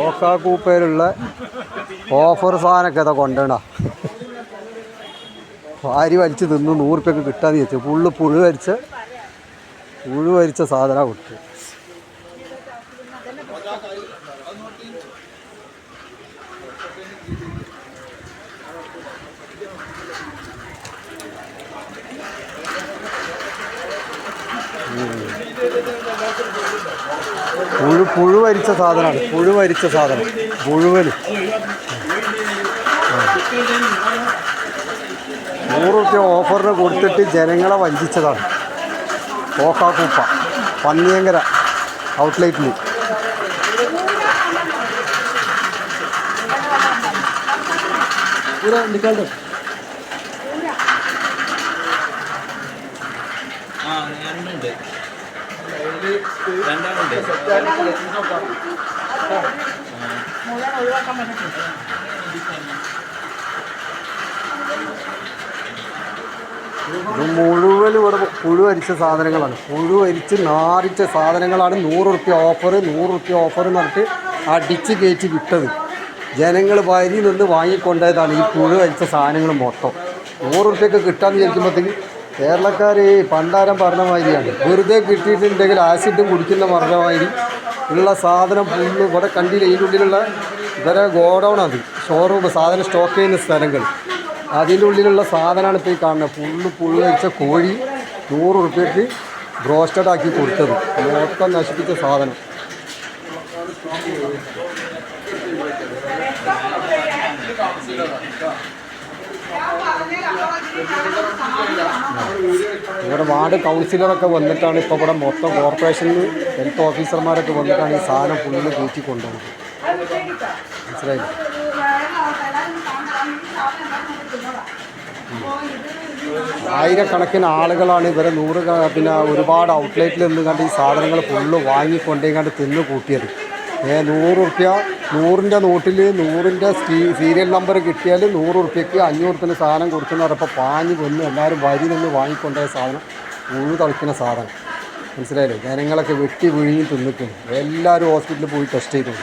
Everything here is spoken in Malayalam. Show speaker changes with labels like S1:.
S1: ഓക്കാക്കൂപ്പയിലുള്ള ഓഫർ സാധനമൊക്കെ അതാ കൊണ്ടുവരണ വാരി വലിച്ച് തിന്ന് 100 റുപ്യക്ക് കിട്ടാന്ന് ചോദിച്ചു. ഫുള്ള് പുഴു വരിച്ച സാധനമാണ് കൊടുത്തത്. പുഴു വരിച്ച സാധനമാണ്. മുഴുവൻ 100 റുപ്യ ഓഫറിന് കൊടുത്തിട്ട് ജനങ്ങളെ വഞ്ചിച്ചതാണ്. ഓക്കാക്കൂപ്പ പന്നിയങ്കര ഔട്ട്ലെറ്റിൽ. ഇത് മുഴുവൻ ഇവിടെ പുഴു വരിച്ച സാധനങ്ങളാണ്. പുഴു വരിച്ച് നാറിച്ച സാധനങ്ങളാണ്. 100 റുപ്യ ഓഫർ എന്ന് പറഞ്ഞിട്ട് അടിച്ച് കയറ്റി വിട്ടത്. ജനങ്ങൾ വരി നിന്ന് വാങ്ങിക്കൊണ്ടതാണ് ഈ പുഴു വരിച്ച സാധനങ്ങൾ മൊത്തം. 100 റുപ്യൊക്കെ കിട്ടാമെന്ന് വിചാരിക്കുമ്പോഴത്തേക്ക് കേരളക്കാർ പണ്ടാരം പറഞ്ഞ മാതിരിയാണ്. വെറുതെ കിട്ടിയിട്ടുണ്ടെങ്കിൽ ആസിഡും കുടിക്കുന്ന പറഞ്ഞ മാതിരി ഉള്ള സാധനം ഫുള്ള് ഇവിടെ കണ്ടില്ല. ഇതിൻ്റെ ഉള്ളിലുള്ള ഇവരെ ഗോഡൗണത്, ഷോറൂം, സാധനം സ്റ്റോക്ക് ചെയ്യുന്ന സ്ഥലങ്ങൾ. അതിൻ്റെ ഉള്ളിലുള്ള സാധനമാണ് ഇപ്പോൾ ഈ കാണുന്നത്. ഫുള്ള് പുഴു വരിച്ച കോഴി 100 റുപ്യക്ക് ബ്രോസ്റ്റഡ് ആക്കി കൊടുത്തത്. മൊത്തം നശിപ്പിച്ച സാധനം. ഇവിടെ വാർഡ് കൗൺസിലറൊക്കെ വന്നിട്ടാണ് ഇപ്പോൾ ഇവിടെ മൊത്തം കോർപ്പറേഷനിൽ ഹെൽത്ത് ഓഫീസർമാരൊക്കെ വന്നിട്ടാണ് ഈ സാധനം ഫുള്ള് കയറ്റി കൊണ്ടുപോകുന്നത്. മനസ്സിലായില്ല? ആയിരക്കണക്കിന് ആളുകളാണ് ഇവരെ ഒരുപാട് ഔട്ട്ലെറ്റിൽ നിന്ന് കണ്ട് ഈ സാധനങ്ങൾ ഫുള്ള് വാങ്ങിക്കൊണ്ടേങ്ങാണ്ട് തിന്ന് കൂട്ടിയത്. 100 റുപ്യ 100ൻ്റെ നോട്ടിൽ 100ൻ്റെ സീരിയൽ നമ്പർ കിട്ടിയാൽ 100 റുപ്യക്ക് 500 സാധനം കൊടുക്കുന്ന പറഞ്ഞപ്പോൾ പാഞ്ഞ് വന്ന് എല്ലാവരും വരി നിന്ന് വാങ്ങിക്കൊണ്ടുപോയ സാധനം തളിക്കുന്ന സാധനം. മനസ്സിലായില്ലേ? ജനങ്ങളൊക്കെ വെട്ടി വിഴുങ്ങി തിന്നിട്ടുണ്ട്. എല്ലാവരും ഹോസ്പിറ്റലിൽ പോയി ടെസ്റ്റ് ചെയ്തു.